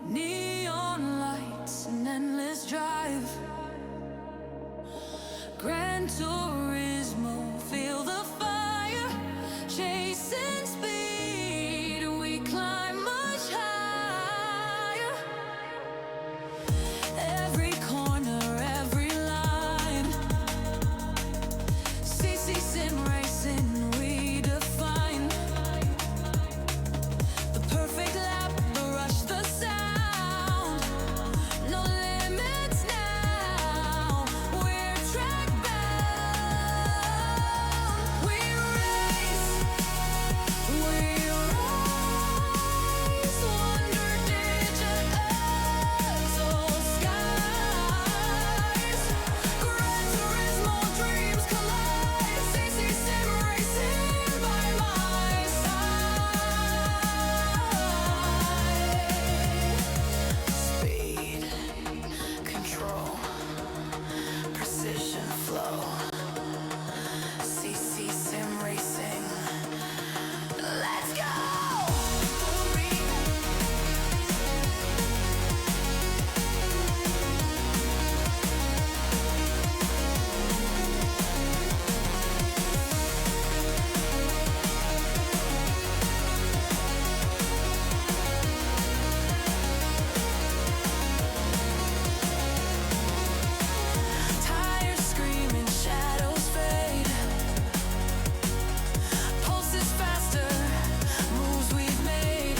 Neon lights, an endless drive. Gran Turismo, feel the fire. Chasing speed, we climb much higher. Every corner, every line. CC Sim Racing, we define the perfect lap, the rush, the sound. No limits now, we're track bound. We race, we rise, wonder digital skies. Gran Turismo dreams collide. CC Sim Racing by my side. Speed, control, precision, flow. CC Sim Racing. Let's go! Tires screaming, shadows fade. Pulses faster, moves we've made.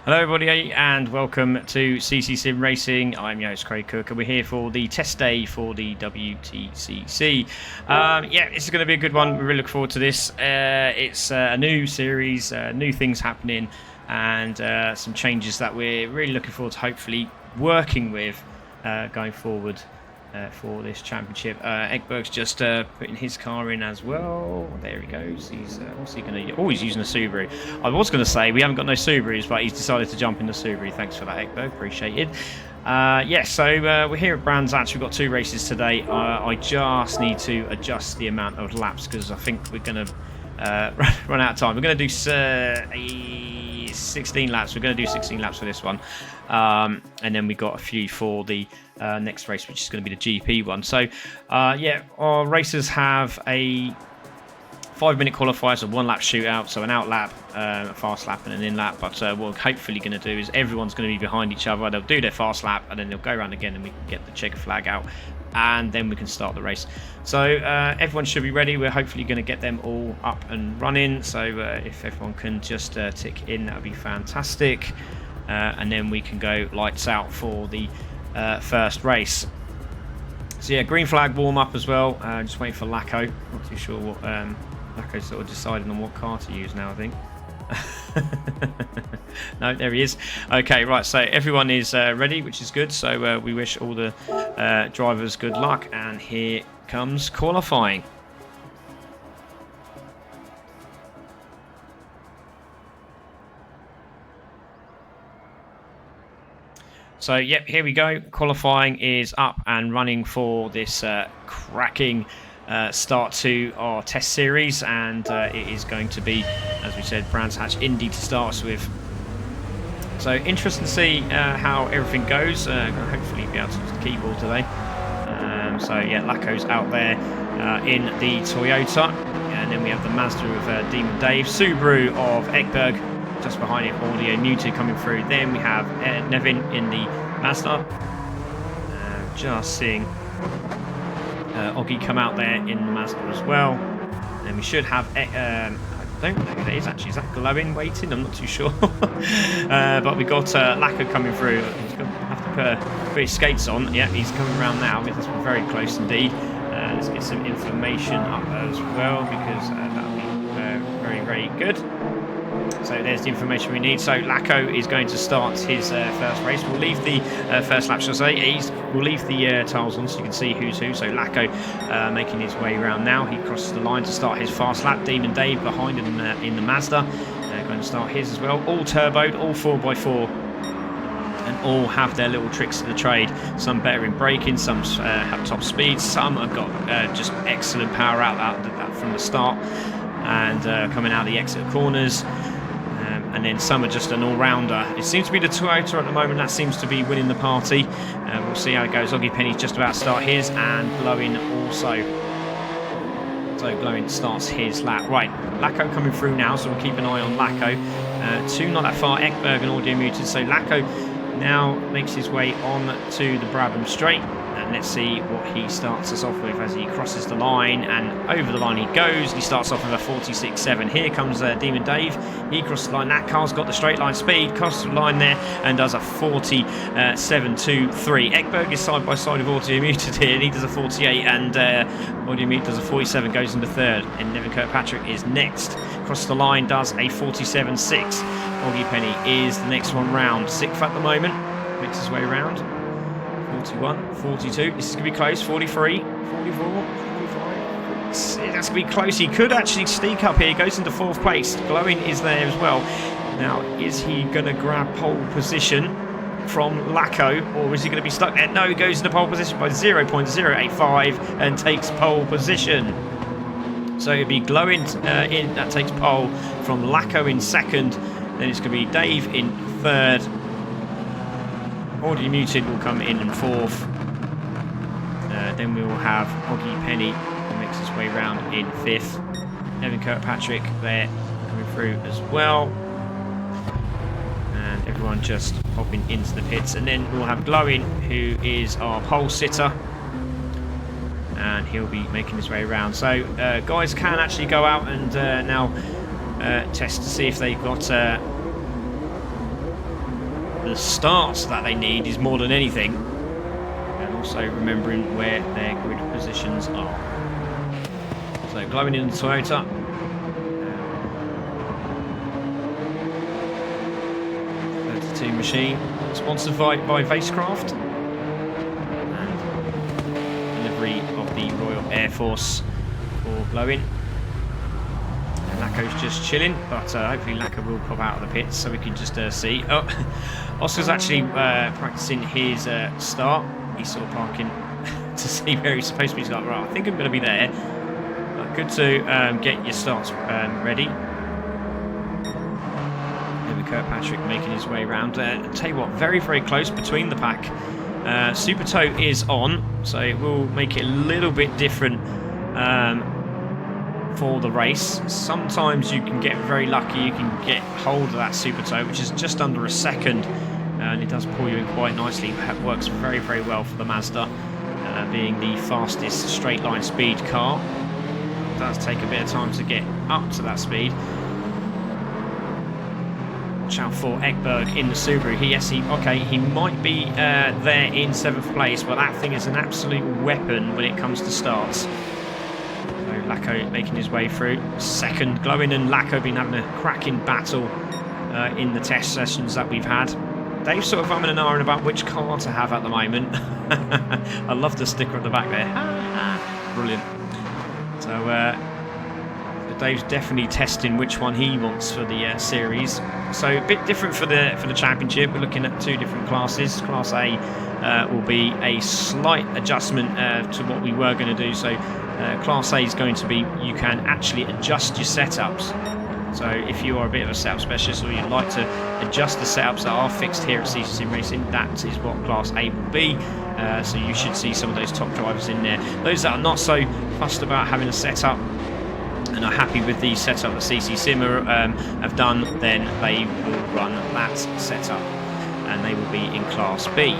Hello everybody and welcome to CC Sim Racing. I'm your host Craig Cook and we're here for the test day for the Wtcc. Yeah, this is going to be a good one. We're really looking forward to this. It's a new series, new things happening and some changes that we're really looking forward to hopefully working with going forward for this championship. Ekberg's just putting his car in as well. There he goes. He's what's he going to? Oh, he's using a Subaru. I was going to say we haven't got no Subarus, but he's decided to jump in the Subaru. Thanks for that, Ekberg. Appreciated. Yes, so we're here at Brands Hatch. We've got 2 races today. I just need to adjust the amount of laps because I think we're going to run out of time. We're going to do 16 laps. We're going to do 16 laps for this one. And then we got a few for the next race, which is going to be the GP one. So, yeah, our racers have a 5-minute qualifier, so 1 lap shootout, so an out lap, a fast lap, and an in lap. But what we're hopefully going to do is everyone's going to be behind each other. They'll do their fast lap, and then they'll go around again, and we can get the checker flag out, and then we can start the race. So everyone should be ready. We're hopefully going to get them all up and running. So if everyone can just tick in, that would be fantastic. And then we can go lights out for the first race. So yeah, green flag warm up as well. Just waiting for Lacko. Not too sure what Lacko's sort of deciding on what car to use now, I think. No, there he is. Okay, right, so everyone is ready, which is good. So we wish all the drivers good luck, and here comes qualifying. So, yep, here we go. Qualifying is up and running for this cracking start to our test series, and it is going to be, as we said, Brands Hatch Indy to start us with. So, interesting to see how everything goes. Hopefully be able to use the keyboard today. So, yeah, Lacko's out there in the Toyota, and then we have the Mazda of Demon Dave, Subaru of Ekberg, just behind him, Audio Muted coming through. Then we have Nevin in the Mazda. Just seeing Oggy come out there in the Mazda as well. And then we should have, I don't know who that is actually. Is that Glowing waiting? I'm not too sure. But we got Lacko coming through. He's going to have to put his skates on. Yeah, he's coming around now. That's very close indeed. Let's get some information up as well, because that would be very, very good. So there's the information we need. So Lacko is going to start his first race. We'll leave the first lap, shall I say. We'll leave the tiles on so you can see who's who. So Lacko making his way around now. He crosses the line to start his fast lap. Demon Dave behind him in the Mazda. Going to start his as well. All turboed, all 4x4. And all have their little tricks of the trade. Some better in braking, some have top speed, some have got just excellent power out from the start and coming out the exit corners. And then some are just an all-rounder. It seems to be the Toyota at the moment that seems to be winning the party. We'll see how it goes. Oggy Penny's just about to start his, and Glowing also. So Glowing starts his lap. Right, Lacko coming through now, so we'll keep an eye on Lacko. Two not that far, Ekberg and Audio Muted. So Lacko now makes his way on to the Brabham Straight. And let's see what he starts us off with as he crosses the line, and over the line he goes. He starts off with a 46.7. Here comes Demon Dave. He crosses the line. That car's got the straight line speed, crosses the line there and does a 47.23. Ekberg is side by side with Audio Muted here, and he does a 48, and Audio Muted does a 47, goes into third. And Nevin Kirkpatrick is next. Crosses the line, does a 47.6. Oggy Penny is the next one round. Sixth at the moment, makes his way around. 41, 42, this is going to be close, 43, 44, 45, that's going to be close. He could actually sneak up here, goes into fourth place. Glowing is there as well. Now, is he going to grab pole position from Lacko, or is he going to be stuck there? No, he goes into pole position by 0.085 and takes pole position. So it'll be Glowing in, that takes pole, from Lacko in second, then it's going to be Dave in third. Audio Muted will come in fourth. Then we will have Oggy Penny, who makes his way round in fifth. Nevin Kirkpatrick there coming through as well. And everyone just popping into the pits. And then we'll have Glowing, who is our pole sitter. And he'll be making his way around. So guys can actually go out and now test to see if they've got the starts that they need is more than anything, and also remembering where their grid positions are. So Glowing in the Toyota, 32 machine, sponsored by Vacecraft, and delivery of the Royal Air Force for Glowing. Lacko's just chilling, but hopefully Lacko will pop out of the pits so we can just see. Oh, Oscar's actually practicing his start. He's sort of parking to see where he's supposed to be starting. Right, I think I'm going to be there. But good to get your starts ready. Maybe Kirkpatrick making his way around. Tell you what, very, very close between the pack. Super Toe is on, so it will make it a little bit different for the race. Sometimes you can get very lucky, you can get hold of that Super Toe, which is just under a second, and it does pull you in quite nicely. It works very, very well for the Mazda, being the fastest straight line speed car. It does take a bit of time to get up to that speed. Watch out for Ekberg in the Subaru. He might be there in 7th place, but that thing is an absolute weapon when it comes to starts. Lacko making his way through. Second, Glowing and Lacko been having a cracking battle in the test sessions that we've had. Dave's sort of umming and ahhing about which car to have at the moment. I love the sticker at the back there. Brilliant. So Dave's definitely testing which one he wants for the series. So a bit different for the championship. We're looking at two different classes. Class A will be a slight adjustment to what we were going to do. So Class A is going to be, you can actually adjust your setups. So if you are a bit of a setup specialist, or you'd like to adjust the setups that are fixed here at Wtcc Sim Racing, that is what Class A will be. So you should see some of those top drivers in there. Those that are not so fussed about having a setup and are happy with the setup that Wtcc Sim have done, then they will run that setup, and they will be in Class B.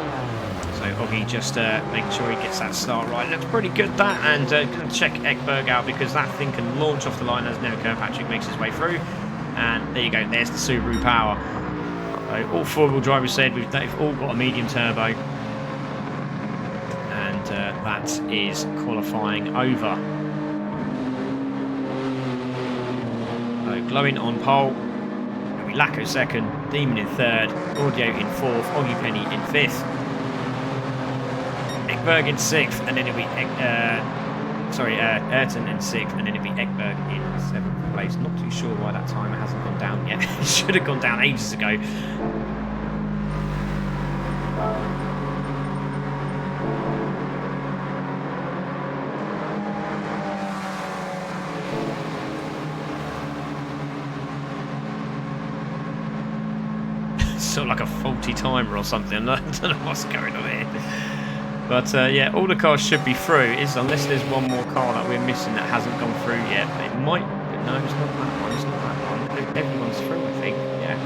So Oggy just making sure he gets that start right. Looks pretty good, that, and going to check Ekberg out, because that thing can launch off the line as Nevin Kirkpatrick makes his way through. And there you go, there's the Subaru power. So all four-wheel drivers said they've all got a medium turbo, and that is qualifying over. So Glowing on pole, Lacko second, Demon in third, Audio in fourth, Oggy Penny in fifth, Ekberg in sixth, and then it'll be Ayrton in sixth, and then it'll be Ekberg in seventh place. Not too sure why that timer hasn't gone down yet. It should have gone down ages ago. Sort of like a faulty timer or something. I don't know what's going on here. But yeah, all the cars should be through, unless there's one more car that we're missing that hasn't gone through yet. It might, no, it's not that one, it's not that one. Everyone's through, I think, yeah.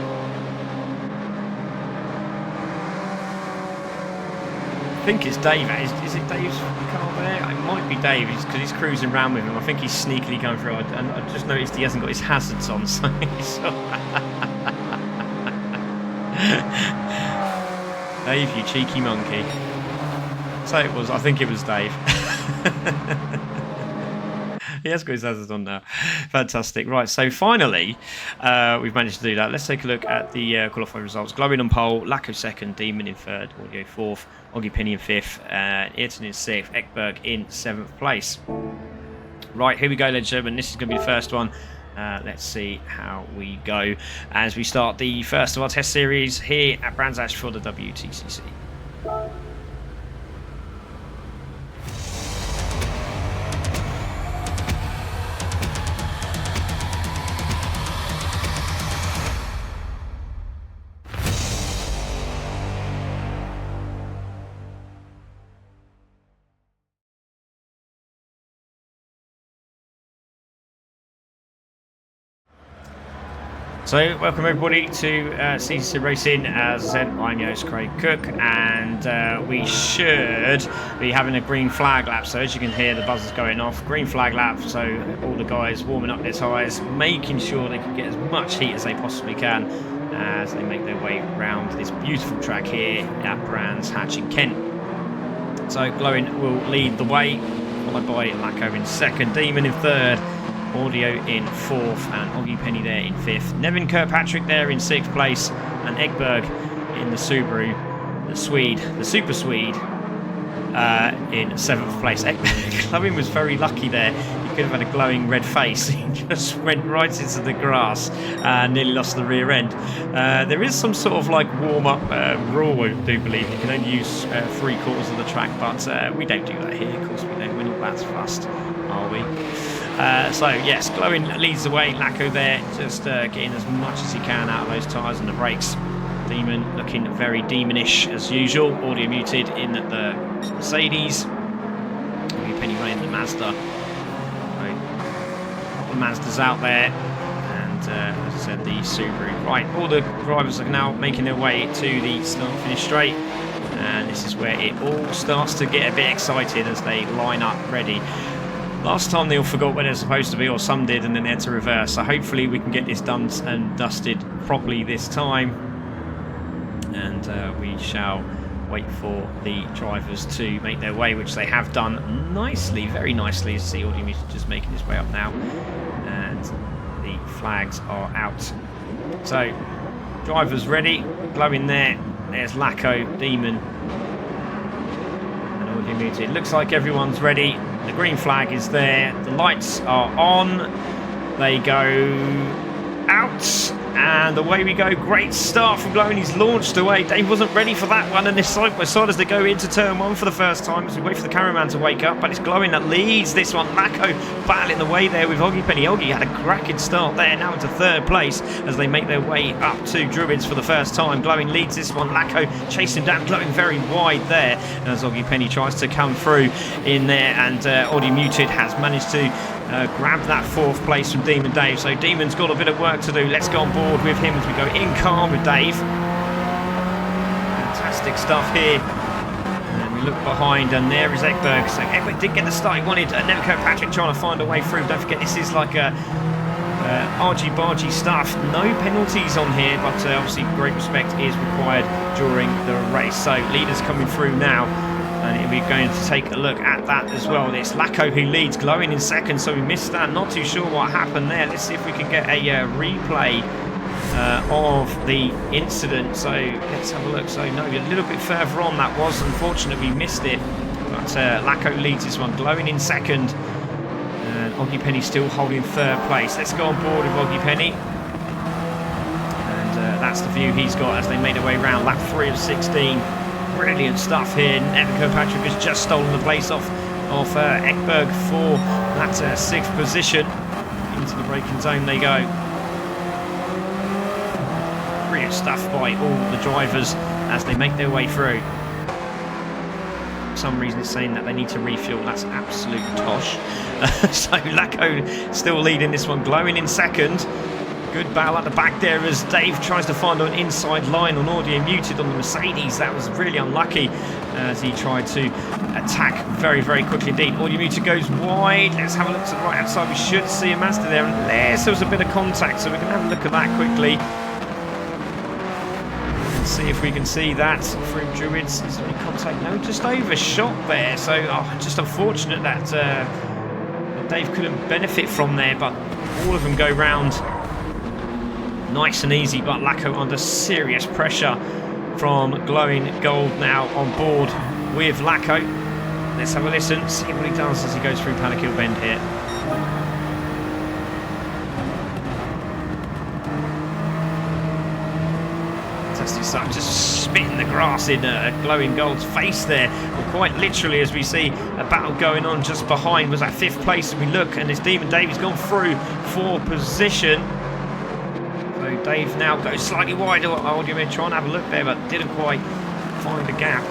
I think it's Dave. Is it Dave's car there? It might be Dave, because he's cruising around with him. I think he's sneakily going through, and I just noticed he hasn't got his hazards on, so he's... Dave, you cheeky monkey. So it was, I think it was Dave. He has got his hazards on now. Fantastic. Right, so finally, we've managed to do that. Let's take a look at the qualifying results. Glowing on pole, Lacko second, Demon in third, Audio fourth, Oggy Penny in fifth, Ayrton in sixth, Ekberg in seventh place. Right, here we go, ladies and gentlemen. This is going to be the first one. Let's see how we go as we start the first of our test series here at Brands Hatch for the Wtcc. So, welcome everybody to Wtcc Racing. As I said, I'm your host Craig Cook, and we should be having a green flag lap. So, as you can hear, the buzzers going off. Green flag lap, so all the guys warming up their tyres, making sure they can get as much heat as they possibly can as they make their way around this beautiful track here at Brands Hatch in Kent. So, Glowing will lead the way, followed by Lacko in second, Demon in third, Audio in fourth, and Oggy Penny there in fifth. Nevin Kirkpatrick there in sixth place, and Ekberg in the Subaru, the Swede, the Super Swede, in seventh place. Glowing was very lucky there. He could have had a glowing red face. He just went right into the grass and nearly lost the rear end. There is some sort of like warm-up rule, I do believe. You can only use 3/4 of the track, but we don't do that here. Of course we don't. We're not that fast, are we? So yes, Glowing leads the way. Lacko there, just getting as much as he can out of those tyres and the brakes. Demon looking very demonish as usual. Audio muted in the Mercedes. Penny running the Mazda. Right. A couple of Mazdas out there, and as I said, the Subaru. Right, all the drivers are now making their way to the start-finish straight, and this is where it all starts to get a bit exciting as they line up ready. Last time they all forgot where they're supposed to be, or some did, and then they had to reverse. So hopefully we can get this done and dusted properly this time. And we shall wait for the drivers to make their way, which they have done nicely, very nicely. As you see, Audio Music just making his way up now. And the flags are out. So, drivers ready. Glowing there. There's Lacko, Demon, and Audio Muted. Looks like everyone's ready. The green flag is there. The lights are on. They go out. And away we go. Great start from Glowing. He's launched away. Dave wasn't ready for that one. And this side by side as they go into turn one for the first time. As we wait for the cameraman to wake up. But it's Glowing that leads this one. Lacko battling the way there with Oggy Penny. Oggy had a cracking start there. Now into third place as they make their way up to Druids for the first time. Glowing leads this one. Lacko chasing down. Glowing very wide there as Oggy Penny tries to come through in there. And Audio Muted has managed to grab that fourth place from Demon Dave. So Demon's got a bit of work to do. Let's go on board with him as we go in car with Dave. Fantastic stuff here. And we look behind, and there is Ekberg. So Ekberg did get the start he wanted. Nevin Kirkpatrick trying to find a way through. Don't forget, this is like a argy-bargy stuff. No penalties on here, but obviously great respect is required during the race. So leaders coming through now. And we're going to take a look at that as well. It's Lacko who leads, Glowing in second, so we missed that. Not too sure what happened there. Let's see if we can get a replay of the incident. So let's have a look. So no, a little bit further on that was. Unfortunately, we missed it. But Lacko leads this one, Glowing in second. And Oggy Penny still holding third place. Let's go on board with Oggy Penny. And that's the view he's got as they made their way around lap 3 of 16. Brilliant stuff here. Nevin Kirkpatrick has just stolen the place off of Ekberg for that 6th position. Into the braking zone they go. Brilliant stuff by all the drivers as they make their way through. For some reason it's saying that they need to refuel. That's absolute tosh. So Lacko still leading this one, Glowing in second. Good battle at the back there as Dave tries to find an inside line on audio muted on the Mercedes. That was really unlucky as he tried to attack very, very quickly indeed. Audio muted goes wide. Let's have a look to the right hand side. We should see a Mazda there unless there was a bit of contact. So we're going to have a look at that quickly. And see if we can see that through Druids. Is there any contact? No, just overshot there. So just unfortunate that Dave couldn't benefit from there. But all of them go round nice and easy, but Lacko under serious pressure from Glowing Gold now on board with Lacko. Let's have a listen, see what he does as he goes through Paddock Hill Bend here. Fantastic stuff, just spitting the grass in Glowing Gold's face there. Well, quite literally, as we see a battle going on just behind was at 5th place. And we look, and it's Demon Dave. He's gone through for position. So Dave now goes slightly wide. Audio man trying to have a look there, but didn't quite find a gap.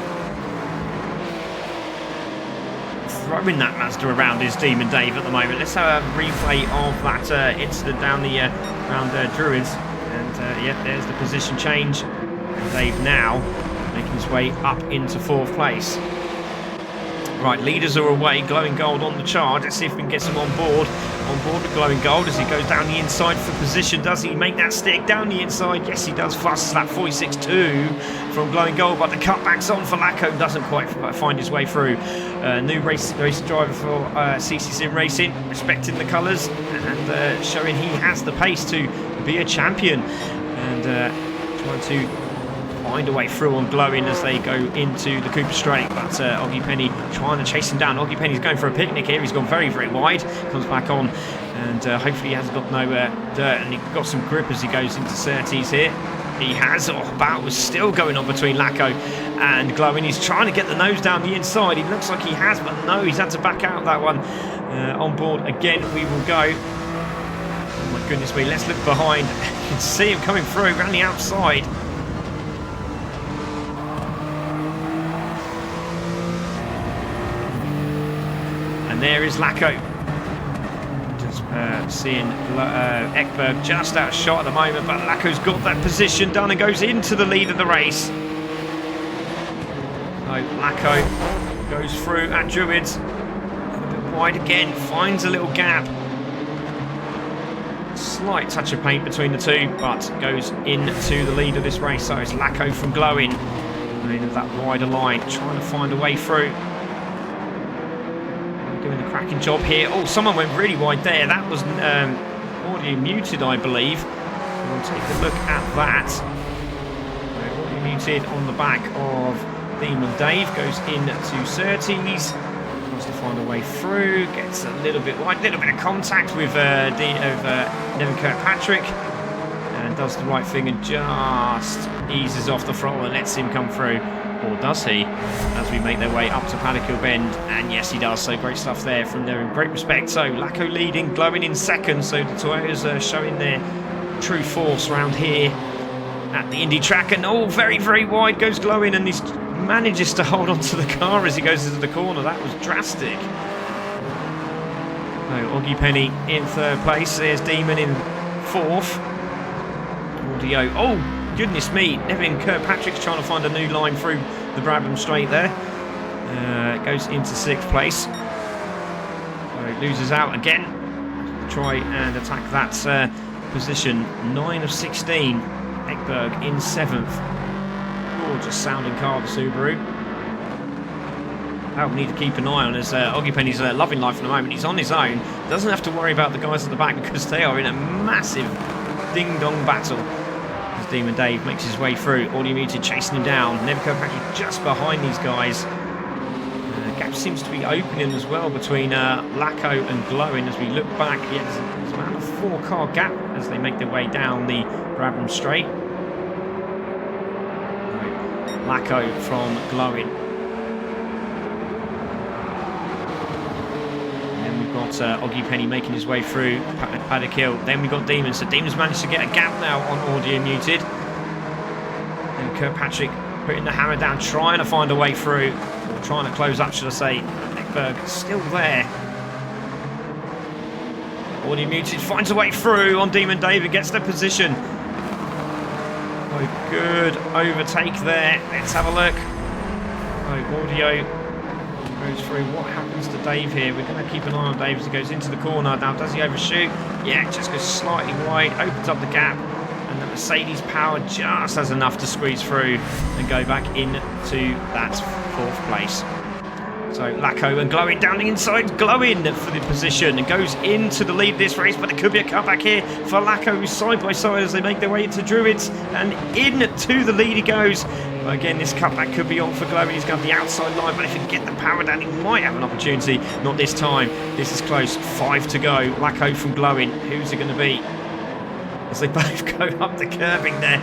Throwing that Mazda around is Demon Dave at the moment. Let's have a replay of that incident down the around Druids. And yeah, there's the position change. And Dave now making his way up into 4th place. Right, leaders are away. Glowing Gold on the charge. Let's see if we can get some on board. On board with Glowing Gold as he goes down the inside for position. Does he make that stick down the inside? Yes, he does. Fast slap 46.2 from Glowing Gold, but the cutback's on for Lacko. Doesn't quite find his way through. New race driver for Wtcc Racing, respecting the colours and showing he has the pace to be a champion. And trying to find a way through on Glowing as they go into the Cooper Straight, but Oggy Penny trying to chase him down. Oggy Penny's going for a picnic here. He's gone very, very wide, comes back on, and hopefully he hasn't got no dirt, and he's got some grip as he goes into Surtees here. He has. Battle was still going on between Lacko and Glowing. He's trying to get the nose down the inside. He looks like he has, but no, he's had to back out that one. On board again we will go. Oh my goodness me, let's look behind. You can see him coming through around the outside. And there is Lacko. Just seeing Ekberg just out of shot at the moment, but Lacko's got that position done and goes into the lead of the race. So Lacko goes through at Druids. A bit wide again, finds a little gap. Slight touch of paint between the two, but goes into the lead of this race. So it's Lacko from Glowing. Of that wider line, trying to find a way through. Doing a cracking job here. Oh, someone went really wide there. That was audio muted, I believe. We'll take a look at that. Audio muted on the back of Demon Dave. Goes into Surtees. Tries to find a way through. Gets a little bit wide. A little bit of contact with Nevin Kirkpatrick. And does the right thing and just eases off the throttle and lets him come through. Or does he? As we make their way up to Paddock Hill Bend. And yes, he does. So great stuff there from there in great respect. So Lacko leading, Glowing in second. So the Toyotas showing their true force around here at the Indy track. And oh, very, very wide goes Glowing. And he manages to hold on to the car as he goes into the corner. That was drastic. So Oggy Penny in 3rd place. There's Demon in 4th. Audio. Oh! Goodness me, Nevin Kirkpatrick's trying to find a new line through the Brabham Straight there. Goes into 6th place. So loses out again. Try and attack that position. 9 of 16. Ekberg in 7th. Gorgeous sounding car, the Subaru. That we need to keep an eye on as Oggy Penny's loving life at the moment. He's on his own. Doesn't have to worry about the guys at the back because they are in a massive ding-dong battle. Demon Dave makes his way through. Audio Muted chasing him down. Never Kirkpatrick just behind these guys. Gap seems to be opening as well between Lacko and Glowing as we look back. Yeah, there's about a 4-car gap as they make their way down the Brabham Straight. Lacko from Glowing. And then we've got Oggy Penny making his way through Paddock Hill. Then we've got Demons. So Demons managed to get a gap now on Audio Muted. And Kirkpatrick putting the hammer down, trying to find a way through. Trying to close up, should I say. Ekberg still there. Audio Muted finds a way through on Demon David, gets the position. Oh, good overtake there. Let's have a look. Oh, Audio goes through. What happens to Dave here? We're going to keep an eye on Dave as he goes into the corner. Now, does he overshoot? Yeah, just goes slightly wide, opens up the gap. And the Mercedes Power just has enough to squeeze through and go back into that 4th place. So Lacko and Glowing down the inside, Glowing for the position and goes into the lead of this race, but there could be a cutback here for Lacko, who's side by side as they make their way into Druids, and into the lead he goes. But again, this cutback could be on for Glowing. He's got the outside line, but if he can get the power down, he might have an opportunity. Not this time. This is close. 5 to go. Lacko from Glowing. Who's it going to be? As they both go up the curbing there.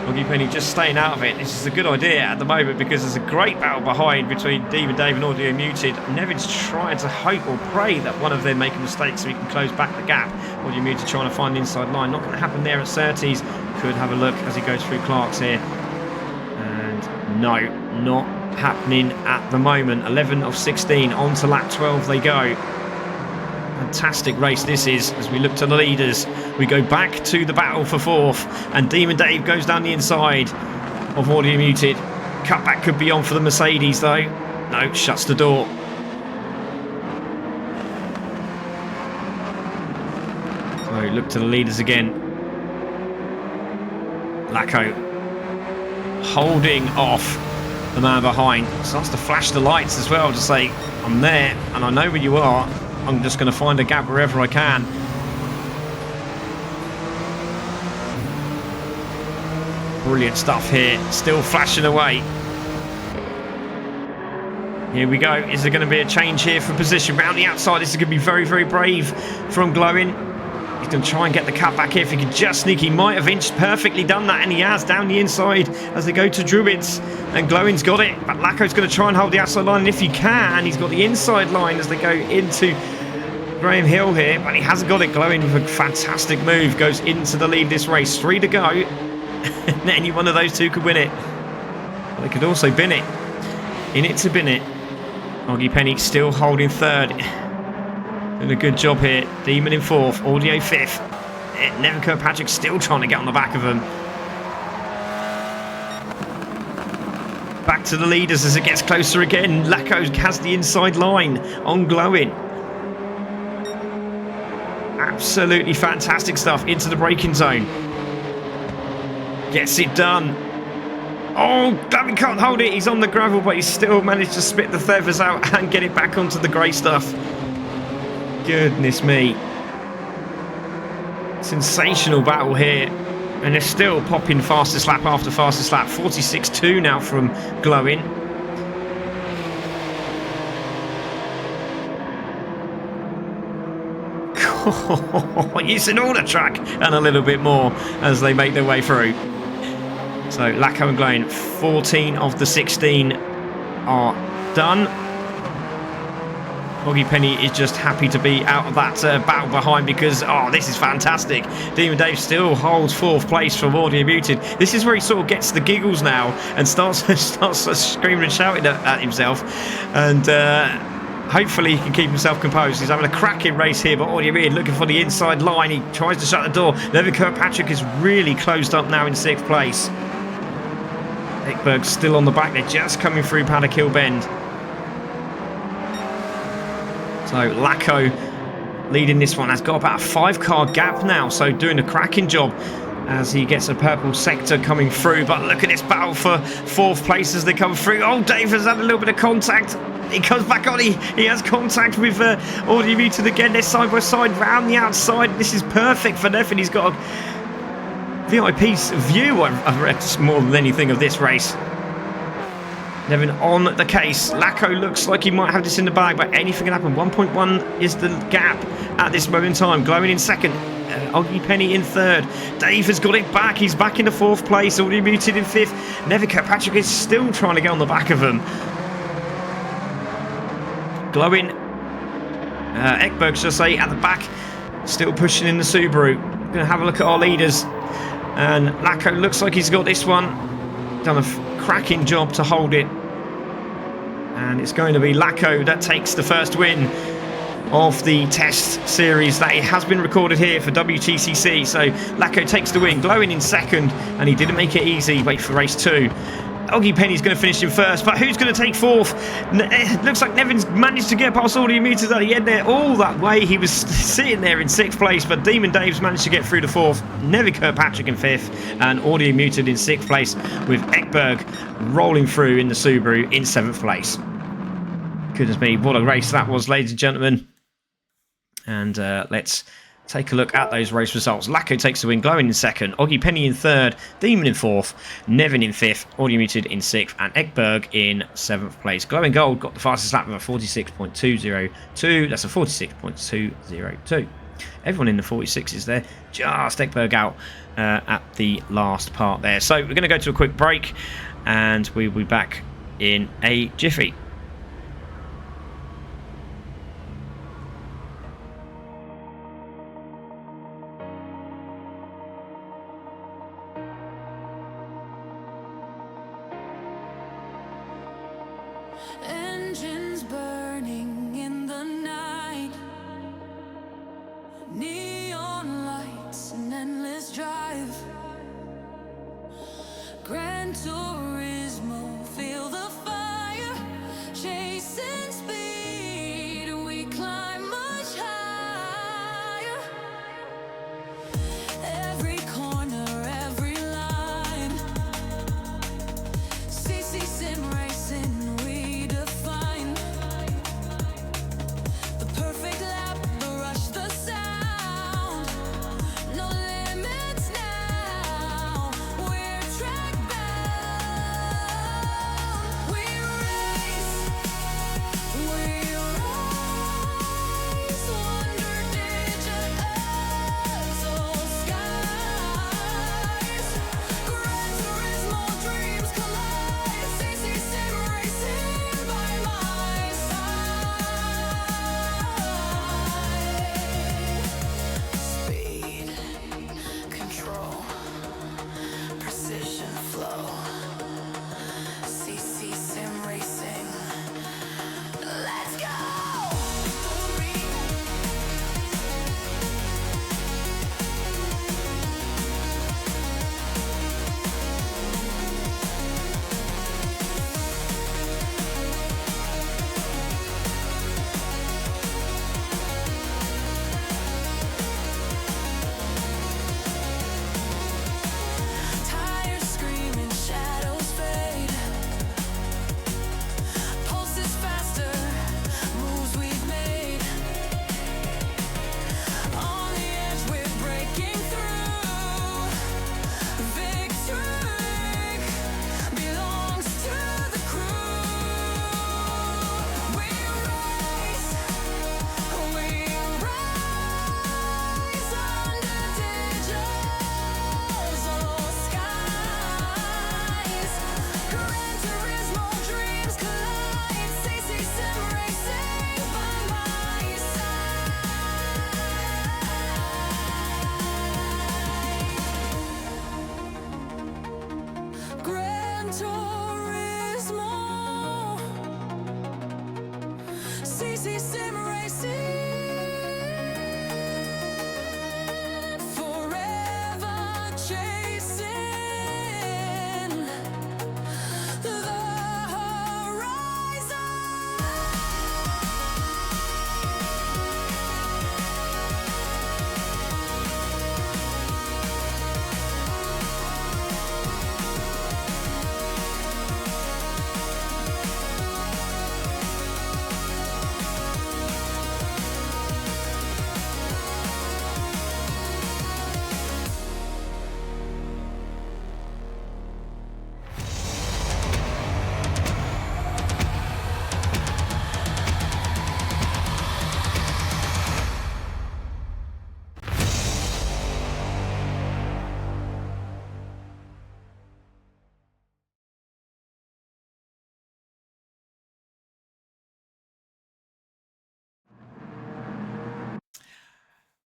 Oggy Penny just staying out of it. This is a good idea at the moment because there's a great battle behind between Demon Dave and Audio Muted. Nevin's trying to hope or pray that one of them make a mistake so he can close back the gap. Audio Muted trying to find the inside line. Not going to happen there at Surtees. Could have a look as he goes through Clark's here. And no, not happening at the moment. 11 of 16. On to lap 12 they go. Fantastic race this is as we look to the leaders. We go back to the battle for 4th, and Demon Dave goes down the inside of Audio Muted. Cutback could be on for the Mercedes though. No, shuts the door. So look to the leaders again. Lacko holding off the man behind. Starts to flash the lights as well to say, I'm there and I know where you are. I'm just going to find a gap wherever I can. Brilliant stuff here. Still flashing away. Here we go. Is there going to be a change here for position? Round the outside. This is going to be very, very brave from Glowing. He's going to try and get the cut back here. If he can just sneak, he might have inched perfectly done that, and he has down the inside as they go to Druids. And Glowing's got it, but Lacko's going to try and hold the outside line. And if he can, he's got the inside line as they go into Graham Hill here, but he hasn't got it. Glowing with a fantastic move goes into the lead this race. 3 to go. And any one of those two could win it. But they could also bin it. In it to bin it. Oggy Penny still holding 3rd. Doing a good job here. Demon in 4th. Audio 5th. Nevin Kirkpatrick still trying to get on the back of them. Back to the leaders as it gets closer again. Lacko has the inside line on Glowing. Absolutely fantastic stuff into the braking zone. Gets it done. Oh, Glowing can't hold it. He's on the gravel, but he's still managed to spit the feathers out and get it back onto the grey stuff. Goodness me. Sensational battle here. And they're still popping fastest lap after fastest lap. 46.2 now from Glowing. Using all the track and a little bit more as they make their way through. So Lacko and Glowing, 14 of the 16 are done. Oggy Penny is just happy to be out of that battle behind because, oh, this is fantastic. Demon Dave still holds 4th place from Audio Muted. This is where he sort of gets the giggles now and starts screaming and shouting at himself. And hopefully he can keep himself composed. He's having a cracking race here, but Audio Muted looking for the inside line. He tries to shut the door. Nevin Kirkpatrick is really closed up now in 6th place. Ekberg's still on the back. They're just coming through Paddock Hill Bend. So Lacko leading this one, has got about a 5-car gap now, so doing a cracking job as he gets a purple sector coming through. But look at this battle for 4th place as they come through. Oh, Dave has had a little bit of contact. He comes back on. He has contact with Audio Muted again. They're side by side round the outside. This is perfect for Nevin. He's got a VIP's view I've read more than anything of this race. Nevin on the case. Lacko looks like he might have this in the bag, but anything can happen. 1.1 is the gap at this moment in time. Glowing in second. Oggy Penny in third. Dave has got it back. He's back into fourth place. Already muted in fifth. Nevin Kirkpatrick is still trying to get on the back of him. Glowing. Ekberg, should I say, at the back. Still pushing in the Subaru. Going to have a look at our leaders. And Lacko looks like he's got this one. Done a cracking job to hold it. And it's going to be Lacko that takes the first win of the test series that it has been recorded here for WTCC. So Lacko takes the win, Glowing in second, and he didn't make it easy. Wait for race 2. Oggy Penny's going to finish in first, but who's going to take fourth? It looks like Nevin's managed to get past Audio Meters at the end there all that way. He was sitting there in 6th place, but Demon Dave's managed to get through to 4th. Nevin Kirkpatrick in 5th, and Audio Muted in 6th place, with Ekberg rolling through in the Subaru in 7th place. Goodness me, what a race that was, ladies and gentlemen. And let's take a look at those race results. Lacko takes the win, Glowing in second, Oggy Penny in third, Demon in fourth, Nevin in fifth, Audio Muted in sixth, and Ekberg in 7th place. Glowing Gold got the fastest lap with a 46.202. That's a 46.202. Everyone in the 46s there, just Ekberg out at the last part there. So we're going to go to a quick break, and we'll be back in a jiffy. Engines burning in the night, neon lights, an endless drive. Gran Turismo, feel the fire, chasing speed, we climb much higher. Every corner, every line, CC Sim Racing.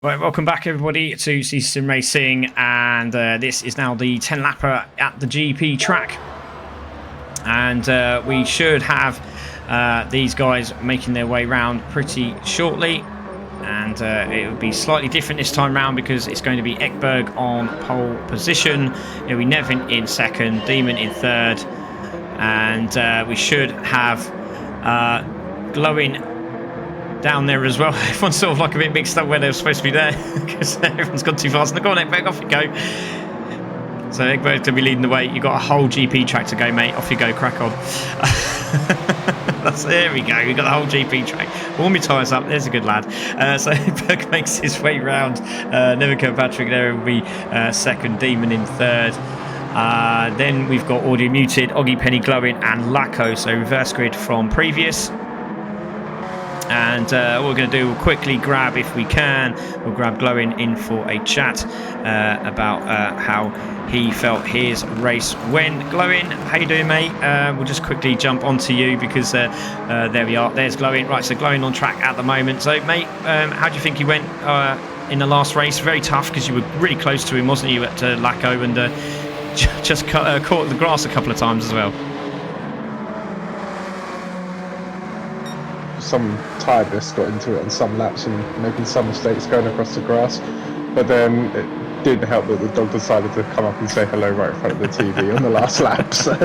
Right, welcome back everybody to Wtcc Sim Racing, and this is now the 10 lapper at the GP track, and we should have these guys making their way round pretty shortly, and it will be slightly different this time round because it's going to be Ekberg on pole position, it'll be Nevin in second, Demon in third, and we should have Glowing down there as well. Everyone's sort of like a bit mixed up where they're supposed to be there because everyone's gone too fast. Go on, Ekberg, off you go. So Ekberg's going to be leading the way. You've got a whole GP track to go, mate. Off you go, crack on. There we go. We've got the whole GP track. Warm your tyres up. There's a good lad. So Ekberg makes his way round. Nevin Kirkpatrick there will be second, Demon in third. Then we've got Audio Muted, Oggy Penny, Glowing and Lacko. So reverse grid from previous. And what we're going to do, we'll quickly grab, if we can, we'll grab Glowing in for a chat about how he felt his race went. Glowing, how you doing, mate? We'll just quickly jump onto you because there we are. There's Glowing. Right, so Glowing on track at the moment. So, mate, how do you think he went in the last race? Very tough because you were really close to him, wasn't you, at Lacko, and just caught the grass a couple of times as well. Some tiredness got into it on some laps and making some mistakes going across the grass, but then it didn't help that the dog decided to come up and say hello right in front of the TV on the last lap. So.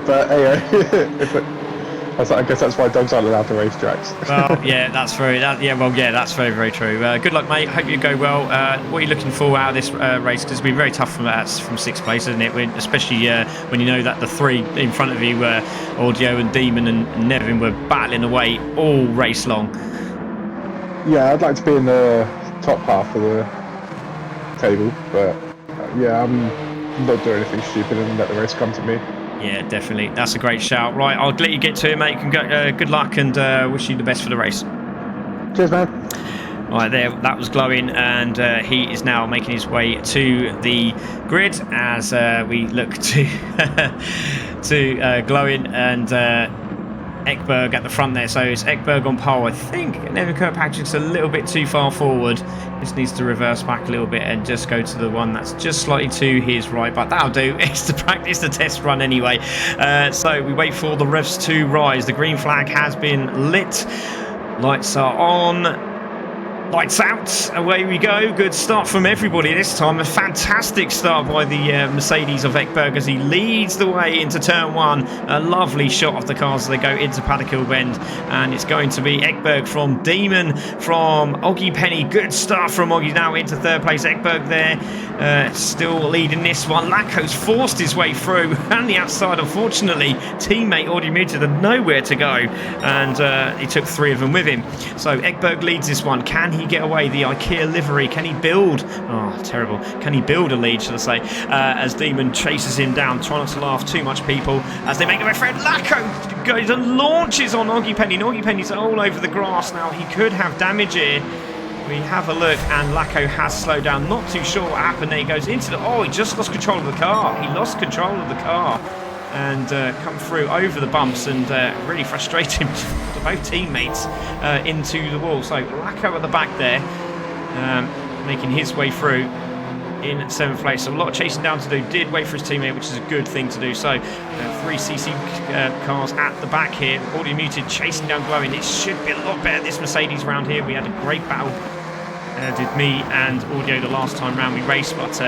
But anyway, I guess that's why dogs aren't allowed to race tracks. Well, yeah, that's very that's very, very true. Good luck, mate. Hope you go well. What are you looking for out of this race? Because it's been very tough from sixth place, isn't it? Especially when you know that the three in front of you were Audio and Demon and Nevin were battling away all race long. Yeah, I'd like to be in the top half of the table, but yeah, I'm not doing anything stupid and let the race come to me. Yeah, definitely. That's a great shout. Right, I'll let you get to it, mate. Good luck and wish you the best for the race. Cheers, man. Right there, that was Glowing, and he is now making his way to the grid as we look to Glowing and Ekberg at the front there. So it's Ekberg on pole. I think Nevin Kirkpatrick's a little bit too far forward. Just needs to reverse back a little bit and just go to the one that's just slightly to his right, but that'll do. It's the practice, the test run anyway. So we wait for the revs to rise. The green flag has been lit. Lights are on. Lights out, away we go. Good start from everybody this time. A fantastic start by the Mercedes of Ekberg as he leads the way into turn one. A lovely shot of the cars as they go into Paddock Hill Bend, and it's going to be Ekberg from Demon, from Oggy Penny. Good start from Oggy, now into third place. Ekberg there, still leading this one. Lacko's forced his way through, and the outside, unfortunately, teammate Audio Muted had nowhere to go, and he took three of them with him. So Ekberg leads this one. Can he get away? The IKEA livery, can he build? Oh, terrible. Can he build a lead, should I say? As Demon chases him down. Try not to laugh too much, people, as they make their way. Fred Lacko goes and launches on Oggy Penny. And Oggy Penny's all over the grass now. He could have damage here. We have a look, and Lacko has slowed down. Not too sure what happened there. He goes into the... Oh, he just lost control of the car. He lost control of the car and come through over the bumps and really frustrating both teammates into the wall. So Lacko at the back there, making his way through in seventh place. So a lot of chasing down to do. Did wait for his teammate, which is a good thing to do. So 3cc cars at the back here. Audio Muted chasing down Glowing. It should be a lot better, this Mercedes round here. We had a great battle, did me and Audio the last time round we raced, but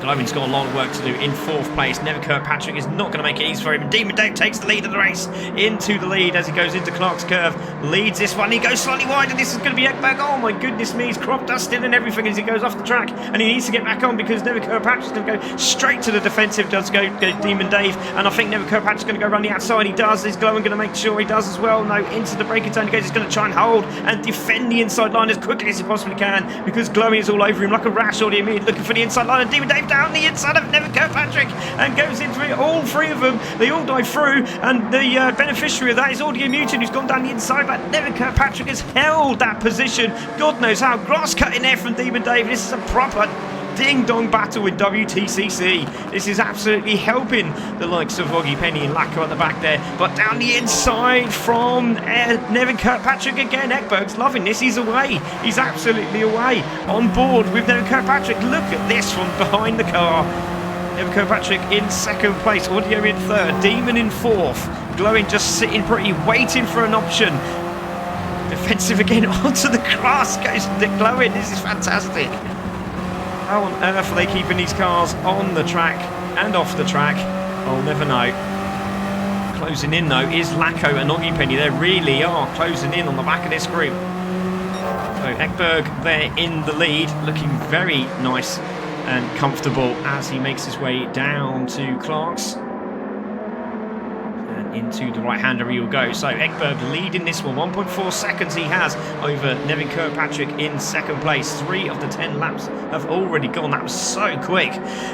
Glowing's got a lot of work to do in fourth place. Nevin Kirkpatrick is not going to make it easy for him. Demon Dave takes the lead of the race, into the lead as he goes into Clark's Curve. Leads this one. He goes slightly wide, and this is going to be Ekberg. Oh my goodness me, he's crop dusted and everything as he goes off the track. And he needs to get back on because Nevin Kirkpatrick's going to go straight to the defensive. Does go Demon Dave. And I think Nevin Kirkpatrick's going to go run the outside. He does. Is Glowing going to make sure he does as well? No, into the braking zone he goes. He's going to try and hold and defend the inside line as quickly as he possibly can because Glowing is all over him like a rash. Audio Muted looking for the inside line, and Demon Dave down the inside of Nevin Kirkpatrick and goes into it. All three of them, they all dive through, and the beneficiary of that is Audio Mutant, who's gone down the inside, but Nevin Kirkpatrick has held that position. God knows how. Grass cutting there from Demon Dave. This is a proper ding-dong battle with WTCC. This is absolutely helping the likes of Oggy Penny and Lacko at the back there. But down the inside from Nevin Kirkpatrick again. Ekberg's loving this. He's away. He's absolutely away. On board with Nevin Kirkpatrick. Look at this from behind the car. Nevin Kirkpatrick in second place. Audio in third. Demon in fourth. Glowing just sitting pretty, waiting for an option. Defensive again onto the grass goes Glowing. This is fantastic. How on earth are they keeping these cars on the track and off the track? I'll never know. Closing in though is Lacko and Oggy Penny. They really are closing in on the back of this group. So Ekberg there in the lead, looking very nice and comfortable as he makes his way down to Clark's. Into the right-hander he will go. So Ekberg leading this one. 1.4 seconds he has over Nevin Kirkpatrick in second place. 3 of the 10 laps have already gone. That was so quick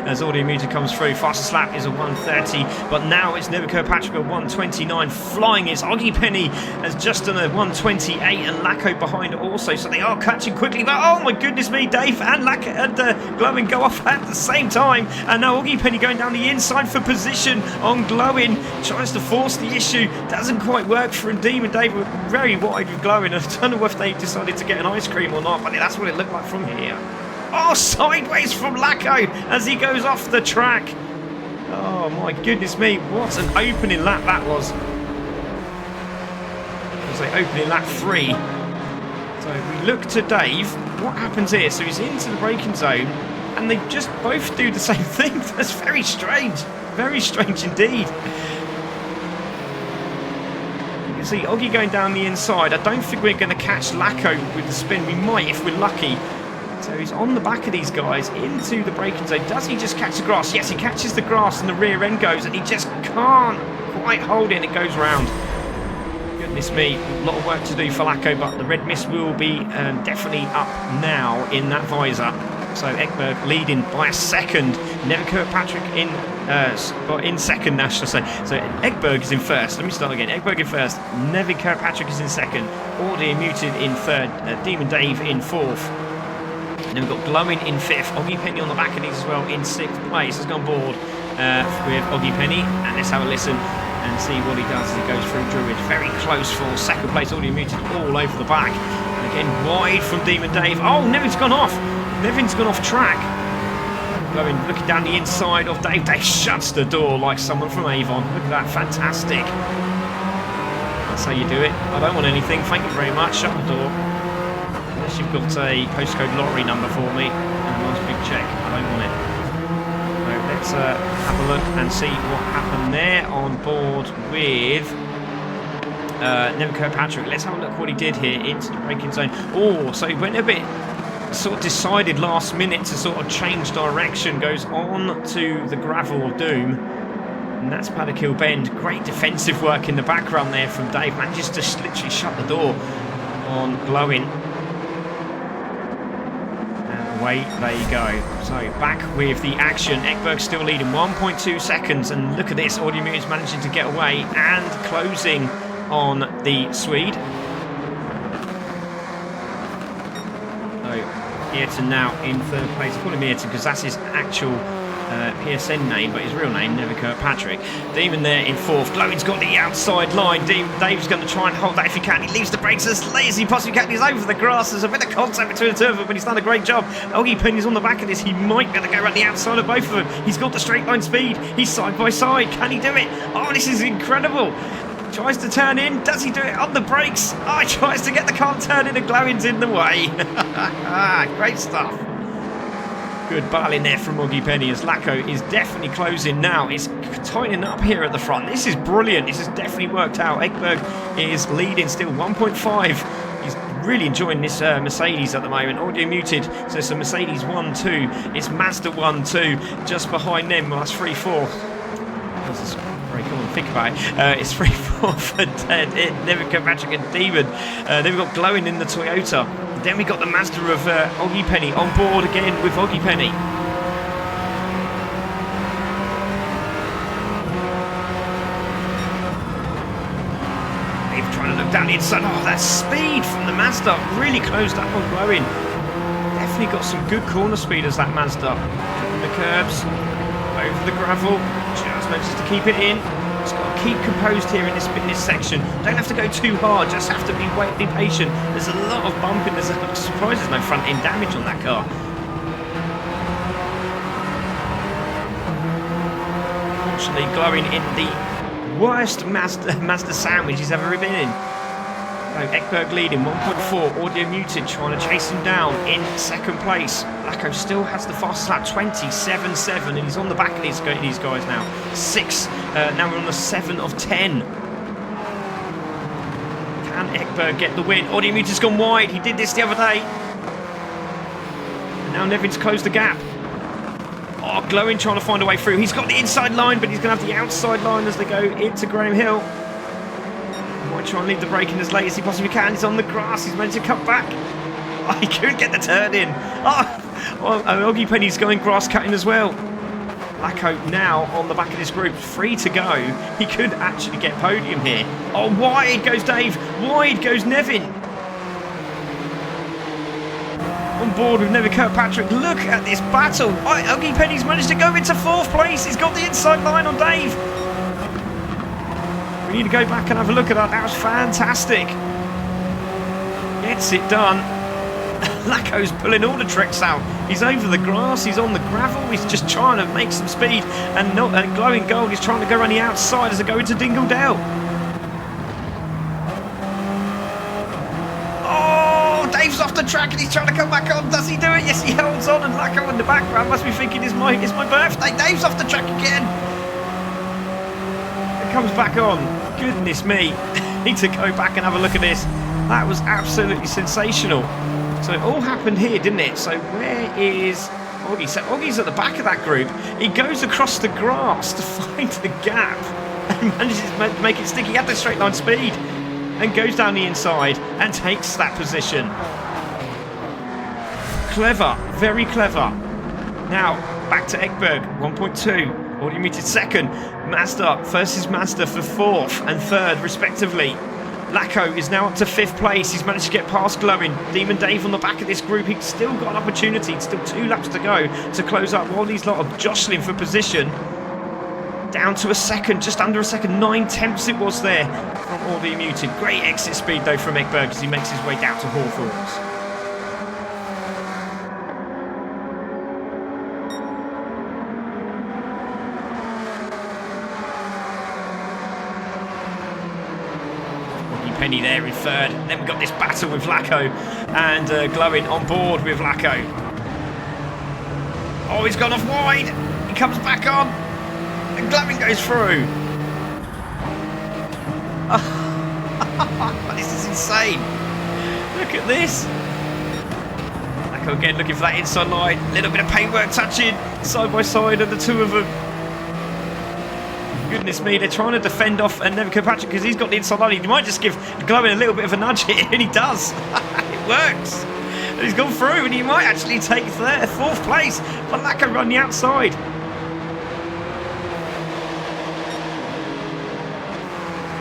as audio meter comes through. Fastest lap is a 1:30, but now it's Nevin Kirkpatrick at 1:29. Flying is Oggy Penny has just done a 1:28 and Lacko behind also. So they are catching quickly. But oh my goodness me, Dave and Lacko and Glowing go off at the same time. And now Oggy Penny going down the inside for position on Glowing. Tries to force the issue, doesn't quite work for him. Demon Dave were very wide with Glowing. I don't know if they decided to get an ice cream or not, but that's what it looked like from here. Oh, sideways from Lacko as he goes off the track. Oh my goodness me, what an opening lap that was. I'll say opening lap 3. So we look to Dave. What happens here? So he's into the braking zone and they just both do the same thing. That's very strange. Very strange indeed. See Oggy going down the inside. I don't think we're going to catch Lacko with the spin. We might if we're lucky. So he's on the back of these guys into the braking zone. Does he just catch the grass? Yes, he catches the grass and the rear end goes and he just can't quite hold it and it goes round. Goodness me, a lot of work to do for Lacko, but the red mist will be definitely up now in that visor. So Ekberg leading by a second. Nevin Kirkpatrick in second now, should I say. So Ekberg is in first. Let me start again. Ekberg in first. Nevin Kirkpatrick is in second. Audio Muted in third. Demon Dave in fourth. And then we've got Glowing in fifth. Oggy Penny on the back of these as well in sixth place. Has gone board with Oggy Penny. And let's have a listen and see what he does as he goes through Druid. Very close for second place. Audio Muted all over the back. And again, wide from Demon Dave. Oh, Nevin's gone off. Nevin's gone off track. Glowing, looking down the inside of Dave. Dave shuts the door like someone from Avon. Look at that, fantastic. That's how you do it. I don't want anything, thank you very much. Shut the door. Unless you've got a postcode lottery number for me. And a nice big check. I don't want it. So let's have a look and see what happened there on board with Nevin Kirkpatrick. Let's have a look what he did here into the braking zone. Oh, so he went a bit sort of decided last minute to sort of change direction, goes on to the gravel of doom, and that's Paddock Bend. Great defensive work in the background there from Dave. Manages to literally shut the door on Glowing, and away they go. So back with the action. Ekberg still leading 1.2 seconds, and look at this, Audio Muted managing to get away and closing on the Swede. Ayrton now in third place. I call him Ayrton because that's his actual PSN name, but his real name, Nevin Kirkpatrick. Demon there in fourth. Glowing's got the outside line. Dave's going to try and hold that if he can. He leaves the brakes as late as he possibly can. He's over the grass. There's a bit of contact between the two of them, but he's done a great job. Oggy Penny's on the back of this. He might be able to go around the outside of both of them. He's got the straight line speed. He's side by side. Can he do it? Oh, this is incredible. Tries to turn in. Does he do it on the brakes? Oh, he tries to get the car turning and Glowing's in the way. Great stuff. Good battling there from Oggy Penny as Lacko is definitely closing now. It's tightening up here at the front. This is brilliant. This has definitely worked out. Ekberg is leading still 1.5. He's really enjoying this Mercedes at the moment. Audio Muted. So it's a Mercedes 1-2. It's Mazda 1-2. Just behind them. Well, that's 3-4. Very cool to think about it. It's 3-4 for Nevin Kirkpatrick and Demon. Then we've got Glowing in the Toyota. Then we got the Mazda of Oggy Penny on board again with Oggy Penny. They're trying to look down the inside. Oh, that speed from the Mazda really closed up on Glowing. definitely got some good corner speed as that Mazda. Dropping the curbs, over the gravel, just manages to keep it in. Just got to keep composed here in this section. Don't have to go too hard, just have to be patient. There's a lot of bumping. I'm surprised there's no front end damage on that car. Unfortunately, glowing in the worst Mazda sandwich he's ever been in. So Ekberg leading 1.4, audio muted, trying to chase him down in second place. Lacko still has the fastest lap, 27.7, and he's on the back of these guys now. Now we're on the 7 of 10. Can Ekberg get the win? Audio muted's gone wide, he did this the other day. And now Nevin's closed the gap. Oh, Glowing trying to find a way through. He's got the inside line, but he's going to have the outside line as they go into Graham Hill. Might try and leave the braking as late as he possibly can. He's on the grass. He's managed to cut back. Oh, he couldn't get the turn in. Oh, well, Oggy Penny's going grass cutting as well. Lacko now on the back of this group, free to go. He could actually get podium here. Oh, wide goes Dave. Wide goes Nevin. On board with Nevin Kirkpatrick. Look at this battle. Oh, Oggy Penny's managed to go into 4th place. He's got the inside line on Dave. We need to go back and have a look at that. That was fantastic. Gets it done. Lacko's pulling all the tricks out. He's over the grass, he's on the gravel, he's just trying to make some speed. And Glowing Gold is trying to go around the outside as they go into Dingledale. Oh, Dave's off the track and he's trying to come back on. Does he do it? Yes, he holds on, and Lacko in the background must be thinking, it's my birthday. Dave's off the track again. It comes back on. Goodness me. Need to go back and have a look at this. That was absolutely sensational. So it all happened here, didn't it? So where is Oggy? So Oggy's at the back of that group. He goes across the grass to find the gap and manages to make it stick. He had the straight line speed and goes down the inside and takes that position. Clever, very clever. Now back to Ekberg, 1.2. Audio muted second. Mazda versus Mazda for 4th and 3rd respectively. Lacko is now up to 5th place. He's managed to get past Glowing. Demon Dave on the back of this group. He's still got an opportunity. Still 2 laps to go to close up while these lot are jostling for position. Down to a second, just under a second. 9/10 it was there from Audio muted. Great exit speed though from Ekberg as he makes his way down to Hawthorns. Penny there in 3rd. Then we've got this battle with Lacko and Glowing on board with Lacko. Oh, he's gone off wide. He comes back on and Glowing goes through. This is insane. Look at this. Lacko again looking for that inside line. A little bit of paintwork touching side by side of the two of them. Goodness me, they're trying to defend off Nevin Kirkpatrick because he's got the inside line. He might just give Glowing a little bit of a nudge here, and he does. It works. And he's gone through, and he might actually take 4th place. But Lacko run the outside.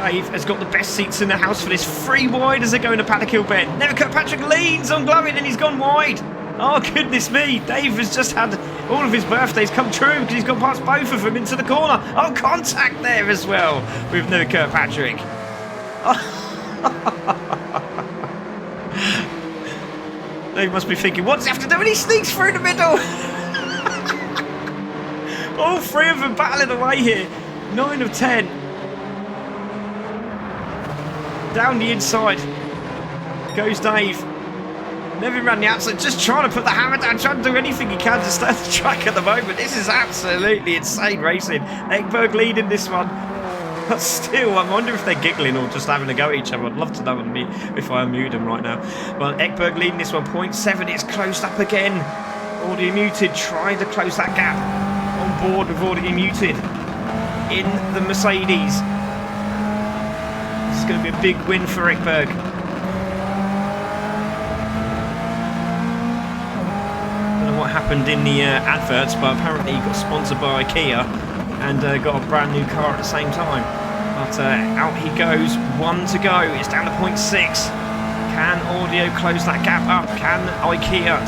Dave has got the best seats in the house for this. 3 wide as they go into Paddock Hill Bend. Nevin Kirkpatrick leans on Glowing, and he's gone wide. Oh, goodness me. Dave has just had all of his birthdays come true because he's gone past both of them into the corner. Oh, contact there as well with Nevin Kirkpatrick. Oh. Dave must be thinking, what does he have to do? And he sneaks through the middle. All 3 of them battling away here. 9 of 10. Down the inside goes Dave. Nevin ran the outside, just trying to put the hammer down, trying to do anything he can to stay on the track at the moment. This is absolutely insane racing. Ekberg leading this one. But still, I wonder if they're giggling or just having a go at each other. I'd love to know if I unmute them right now. Well, Ekberg leading this one, 0.7. It's closed up again. Audio muted, trying to close that gap. On board with Audio muted in the Mercedes. This is going to be a big win for Ekberg. What happened in the adverts, but apparently he got sponsored by IKEA and got a brand new car at the same time. But out he goes, 1 to go. It's down to 0.6. Can Audio close that gap up? Can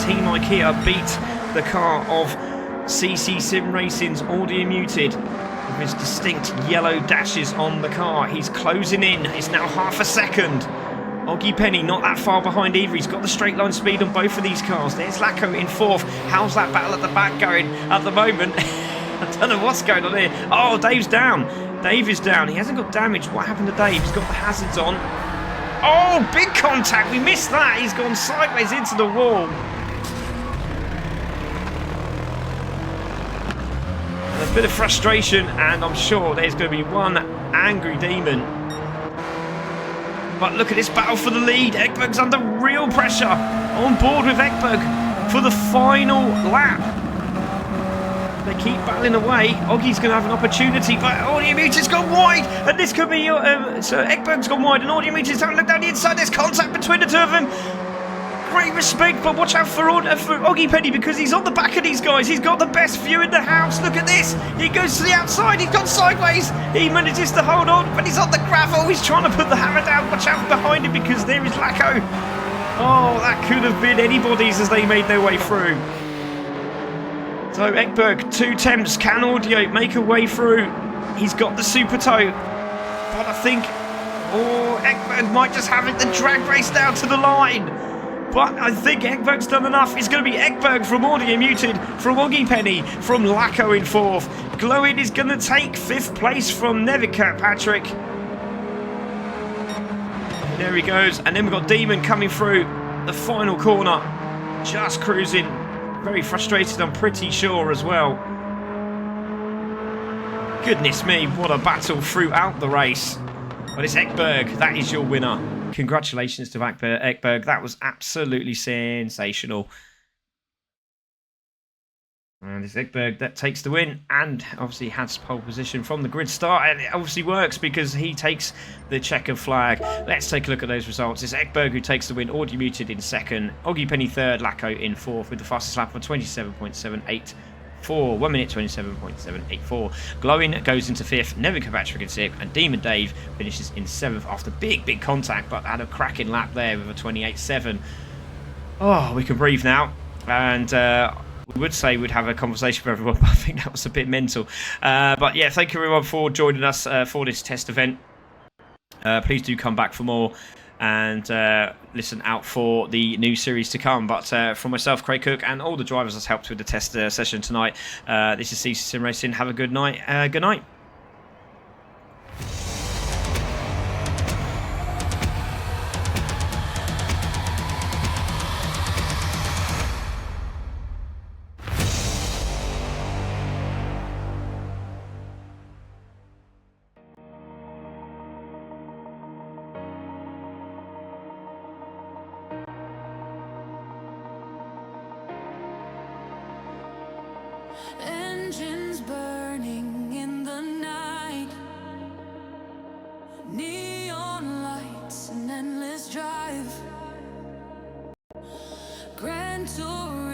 Team IKEA beat the car of CC Sim Racing's Audio Muted with his distinct yellow dashes on the car? He's closing in. It's now half a second. Oggy Penny not that far behind either. He's got the straight line speed on both of these cars. There's Lacko in fourth. How's that battle at the back going at the moment? I don't know what's going on here. Oh, Dave's down. Dave is down. He hasn't got damage. What happened to Dave? He's got the hazards on. Oh, big contact. We missed that. He's gone sideways into the wall. And a bit of frustration, and I'm sure there's going to be one angry demon. But look at this battle for the lead. Ekberg's under real pressure. On board with Ekberg for the final lap. They keep battling away. Oggy's going to have an opportunity, but Audio Muted's gone wide. And this could be... so Ekberg's gone wide and Audio Muted's having a look down the inside. There's contact between the two of them. Great respect, but watch out for Oggy Penny because he's on the back of these guys. He's got the best view in the house. Look at this. He goes to the outside. He's gone sideways. He manages to hold on, but he's on the gravel. He's trying to put the hammer down. Watch out behind him because there is Lacko. Oh, that could have been anybody's as they made their way through. So Ekberg, 2 attempts. Can Audio make a way through? He's got the super toe. But I think Ekberg might just have it the drag race down to the line. But I think Ekberg's done enough. It's going to be Ekberg from Audio Muted, from Oggy Penny, from Lacko in fourth. Glowin is going to take 5th place from Nevicat Patrick. There he goes. And then we've got Demon coming through the final corner. Just cruising. Very frustrated, I'm pretty sure, as well. Goodness me, what a battle throughout the race. But it's Ekberg. That is your winner. Congratulations to Ekberg. That was absolutely sensational. And it's Ekberg that takes the win and obviously has pole position from the grid start. And it obviously works because he takes the checkered flag. Let's take a look at those results. It's Ekberg who takes the win. Audio Muted in second. Oggy Penny third. Lacko in fourth with the fastest lap of 27.784. 1 minute 27.784. Glowin goes into 5th, Nevica Patrick in 6th, and Demon Dave finishes in 7th after big contact, but had a cracking lap there with a 28.7. Oh, we can breathe now. And we would say we'd have a conversation with everyone, but I think that was a bit mental. But yeah, thank you everyone for joining us for this test event. Please do come back for more. And listen out for the new series to come. But from myself, Craig Cook, and all the drivers that's helped with the test session tonight, this is CC Sim Racing. Have a good night. Good night. Engines burning in the night, neon lights, an endless drive, Grand Tour.